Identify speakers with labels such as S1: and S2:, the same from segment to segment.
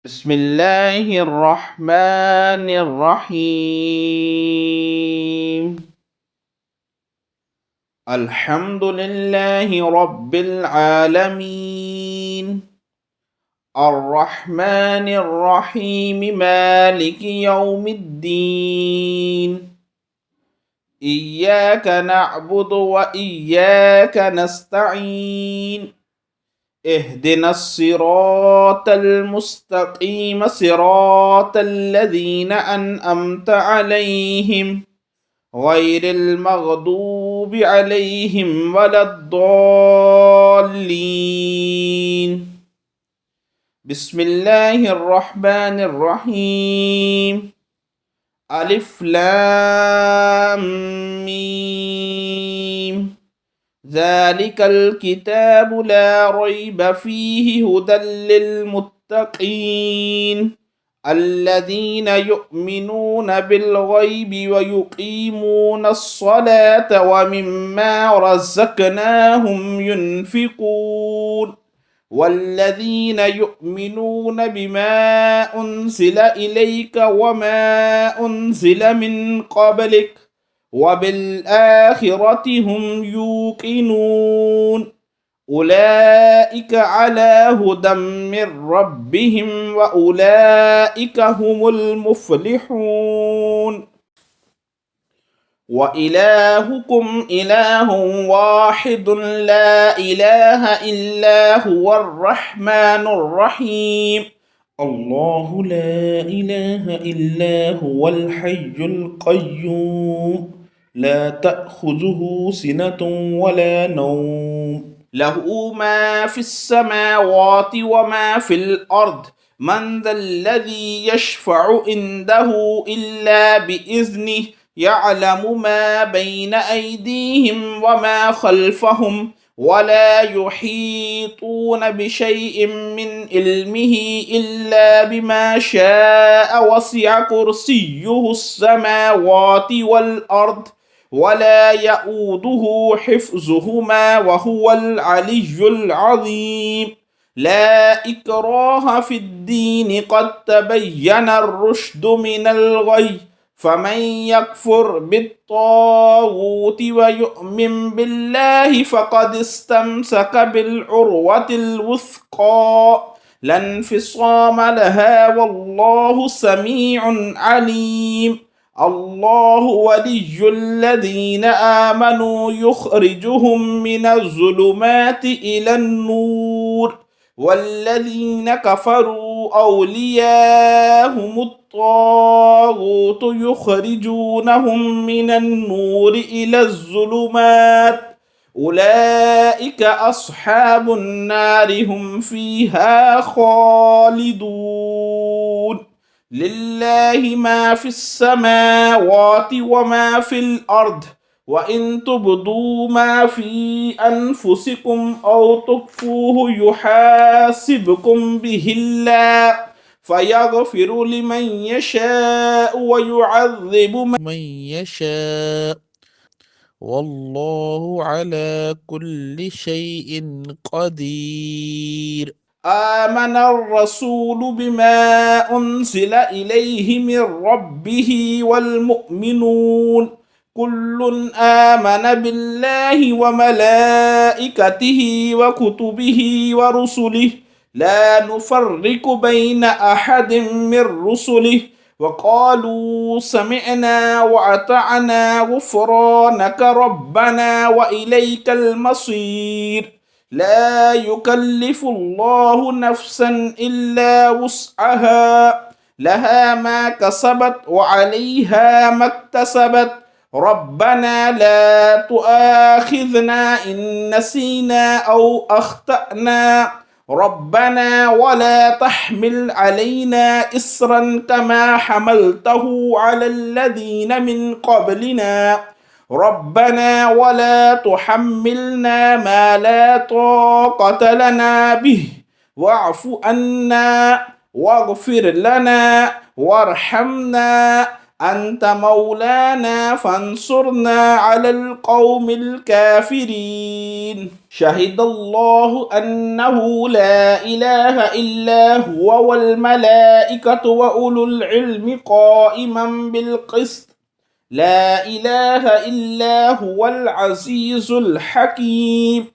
S1: بسم الله الرحمن الرحيم. الحمد لله رب العالمين، الرحمن الرحيم، مالك يوم الدين. إياك نعبد وإياك نستعين. اهدنا الصراط المستقيم، صراط الذين أنعمت عليهم غير المغضوب عليهم ولا الضالين. بسم الله الرحمن الرحيم. ألف لام ميم. ذلك الكتاب لا ريب فيه هدى للمتقين الذين يؤمنون بالغيب ويقيمون الصلاة ومما رزقناهم ينفقون والذين يؤمنون بما أنزل إليك وما أنزل من قبلك وبالآخرة هم يوقنون أولئك على هدى من ربهم وأولئك هم المفلحون. وإلهكم إله واحد لا إله إلا هو الرحمن الرحيم. الله لا إله إلا هو الحي القيوم لا تأخذه سنة ولا نوم له ما في السماوات وما في الأرض من ذا الذي يشفع عنده إلا بإذنه يعلم ما بين أيديهم وما خلفهم ولا يحيطون بشيء من علمه إلا بما شاء وسع كرسيه السماوات والأرض ولا يؤوده حفظهما وهو العلي العظيم. لا إكراه في الدين قد تبين الرشد من الغي فمن يكفر بالطاغوت ويؤمن بالله فقد استمسك بالعروة الوثقى لا انفصام لها والله سميع عليم. الله ولي الذين آمنوا يخرجهم من الظلمات إلى النور والذين كفروا أولياءهم الطاغوت يخرجونهم من النور إلى الظلمات أولئك أصحاب النار هم فيها خالدون. لله ما في السماوات وما في الأرض وإن تبدوا ما في أنفسكم أو تخفوه يحاسبكم به الله فيغفر لمن يشاء ويعذب من يشاء والله على كل شيء قدير. آمن الرسول بما أنزل إليه من ربه والمؤمنون كل آمن بالله وملائكته وكتبه ورسله لا نفرق بين أحد من رسله وقالوا سمعنا وأطعنا غفرانك ربنا وإليك المصير. لا يكلف الله نفسا إلا وسعها لها ما كسبت وعليها ما اكتسبت ربنا لا تؤاخذنا إن نسينا أو أخطأنا ربنا ولا تحمل علينا إصرا كما حملته على الذين من قبلنا ربنا ولا تحملنا ما لا طاقة لنا به واعف عنا واغفر لنا وارحمنا أنت مولانا فانصرنا على القوم الكافرين. شهد الله أنه لا إله إلا هو والملائكة وأولو العلم قائما بالقسط لا إله إلا هو العزيز الحكيم.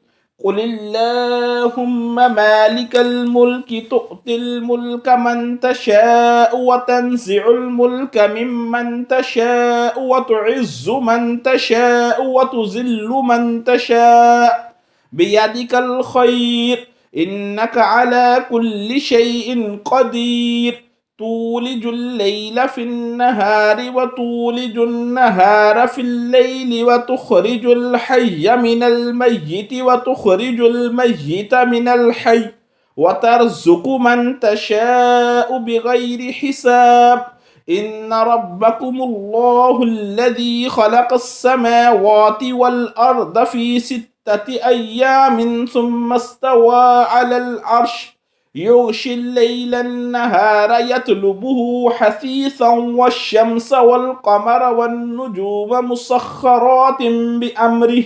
S1: قل اللهم مالك الملك تؤتي الملك من تشاء وتنزع الملك ممن تشاء وتعز من تشاء وتذل من تشاء بيدك الخير إنك على كل شيء قدير. تولج الليل في النهار وتولج النهار في الليل وتخرج الحي من الميت وتخرج الميت من الحي وترزق من تشاء بغير حساب. إن ربكم الله الذي خلق السماوات والأرض في 6 أيام ثم استوى على العرش يغشي الليل النهار يطلبه حثيثا والشمس والقمر والنجوم مسخرات بأمره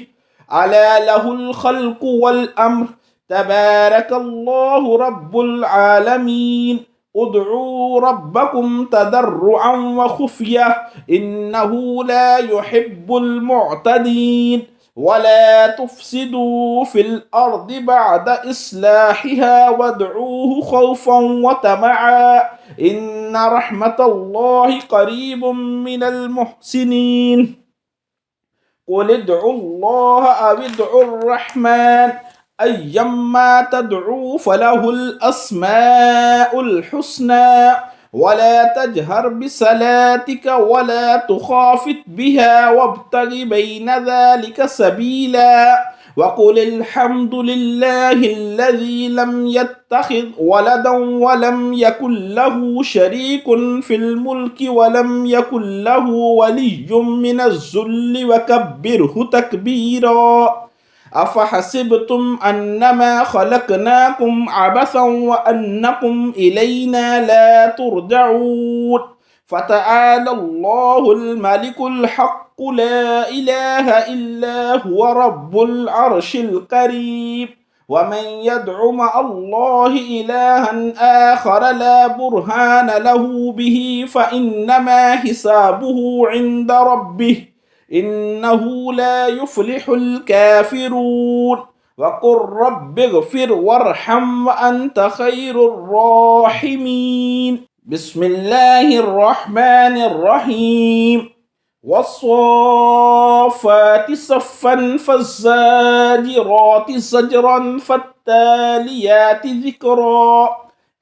S1: ألا له الخلق والأمر تبارك الله رب العالمين. ادعوا ربكم تضرعا وخفية إنه لا يحب المعتدين. ولا تفسدوا في الأرض بعد إصلاحها وادعوه خوفا وطمعا إن رحمة الله قريب من المحسنين. قل ادعوا الله أو ادعوا الرحمن أيما تدعوا فله الأسماء الحسنى ولا تجهر بصلاتك ولا تخافت بها وابتغ بين ذلك سبيلا. وقل الحمد لله الذي لم يتخذ ولدا ولم يكن له شريك في الملك ولم يكن له ولي من الذل وكبره تكبيرا. أفحسبتم أنما خلقناكم عبثا وأنكم إلينا لا ترجعون. فتعالى الله الملك الحق لا إله إلا هو رب العرش الكريم. ومن يدع مع الله إلها آخر لا برهان له به فإنما حسابه عند ربه إنه لا يفلح الكافرون. وقل رب اغفر وارحم وأنت خير الراحمين. بسم الله الرحمن الرحيم. والصافات صفا فالزاجرات زجرا فالتاليات ذكرا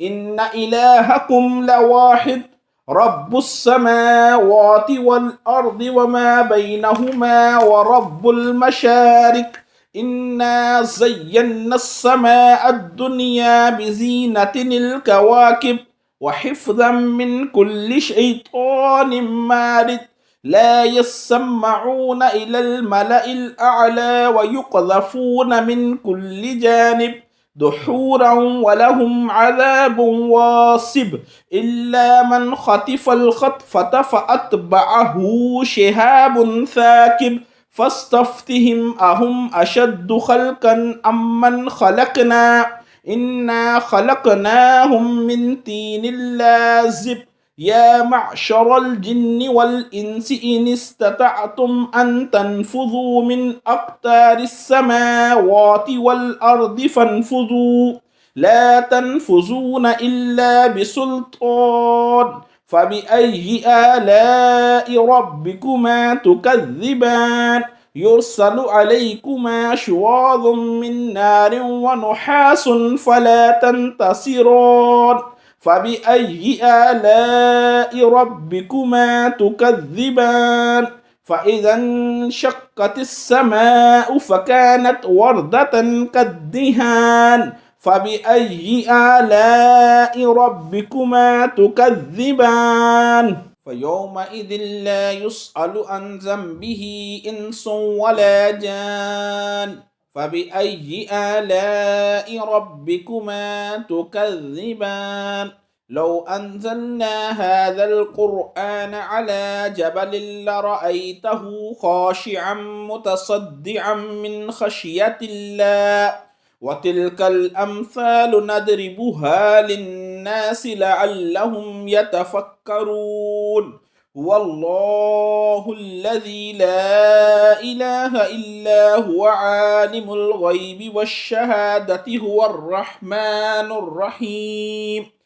S1: إن إلهكم لواحد رب السماوات والأرض وما بينهما ورب المشارق إنا زينا السماء الدنيا بزينة الكواكب وحفظا من كل شيطان مارد لا يسمعون إلى الملأ الأعلى ويقذفون من كل جانب دحورا ولهم عذاب واصب إلا من خطف الخطفة فأتبعه شهاب ثاكب فاستفتهم أهم أشد خلقا أم من خلقنا إنا خلقناهم من طين لازب يا معشر الجن والإنس إن استطعتم أن تنفذوا من أقطار السماوات والأرض فانفذوا لا تنفذون إلا بسلطان. فبأي آلاء ربكما تكذبان يرسل عليكما شواظ من نار ونحاس فلا تنتصران. فبأي آلاء ربكما تكذبان فإذا انشقت السماء فكانت وردة كالدهان. فبأي آلاء ربكما تكذبان فيومئذ لا يسأل عن ذنبه إنس ولا جان. فبأي آلاء ربكما تكذبان لو أنزلنا هذا القرآن على جبل لرأيته خاشعا متصدعا من خشية الله وتلك الأمثال نضربها للناس لعلهم يتفكرون هو الله الذي لا إله إلا هو عالم الغيب والشهادة هو الرحمن الرحيم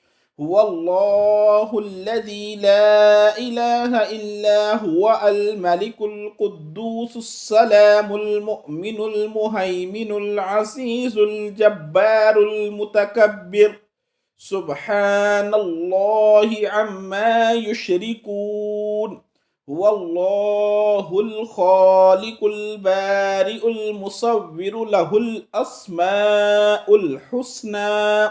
S1: هو الله الذي لا إله إلا هو الملك القدوس السلام المؤمن المهيمن العزيز الجبار المتكبر سبحان الله عما يشركون هو الله الخالق البارئ المصور له الأسماء الحسنى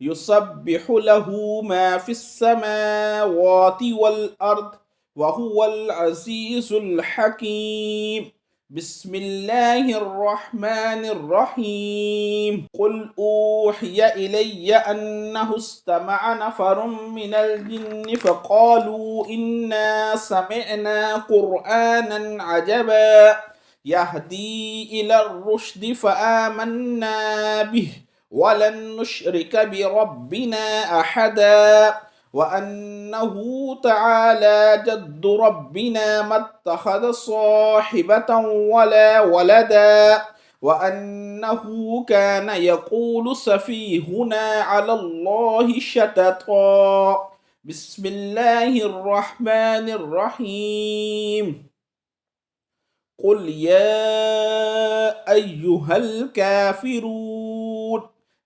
S1: يسبح له ما في السماوات والأرض وهو العزيز الحكيم بسم الله الرحمن الرحيم قل أوحي إلي أنه استمع نفر من الجن فقالوا إنا سمعنا قرآنا عجبا يهدي إلى الرشد فآمنا به ولن نشرك بربنا أحدا وأنه تعالى جد ربنا ما اتخذ صاحبة ولا ولدا وأنه كان يقول سفيهنا على الله شططا بسم الله الرحمن الرحيم قل يا أيها الكافرون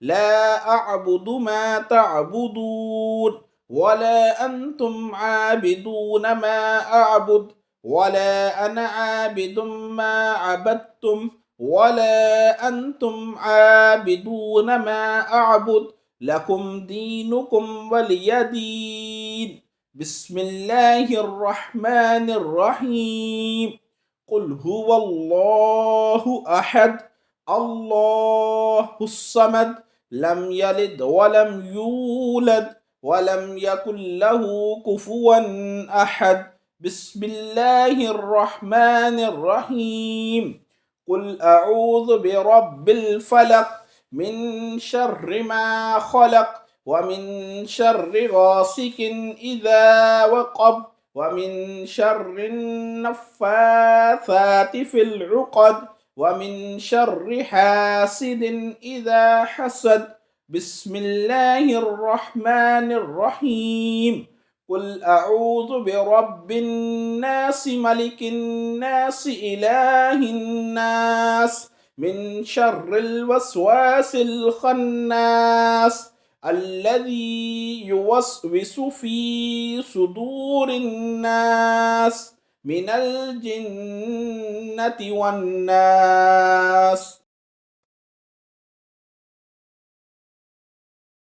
S1: لا أعبد ما تعبدون ولا أنتم عابدون ما أعبد ولا أنا عابد ما عبدتم ولا أنتم عابدون ما أعبد لكم دينكم ولي دين بسم الله الرحمن الرحيم قل هو الله أحد الله الصمد لم يلد ولم يولد ولم يكن له كفوا أحد بسم الله الرحمن الرحيم قل أعوذ برب الفلق من شر ما خلق ومن شر غاسق إذا وقب ومن شر النفاثات في العقد ومن شر حاسد إذا حسد بسم الله الرحمن الرحيم قل أعوذ برب الناس ملك الناس إله الناس من شر الوسواس الخناس الذي يوسوس في صدور الناس من الجنة والناس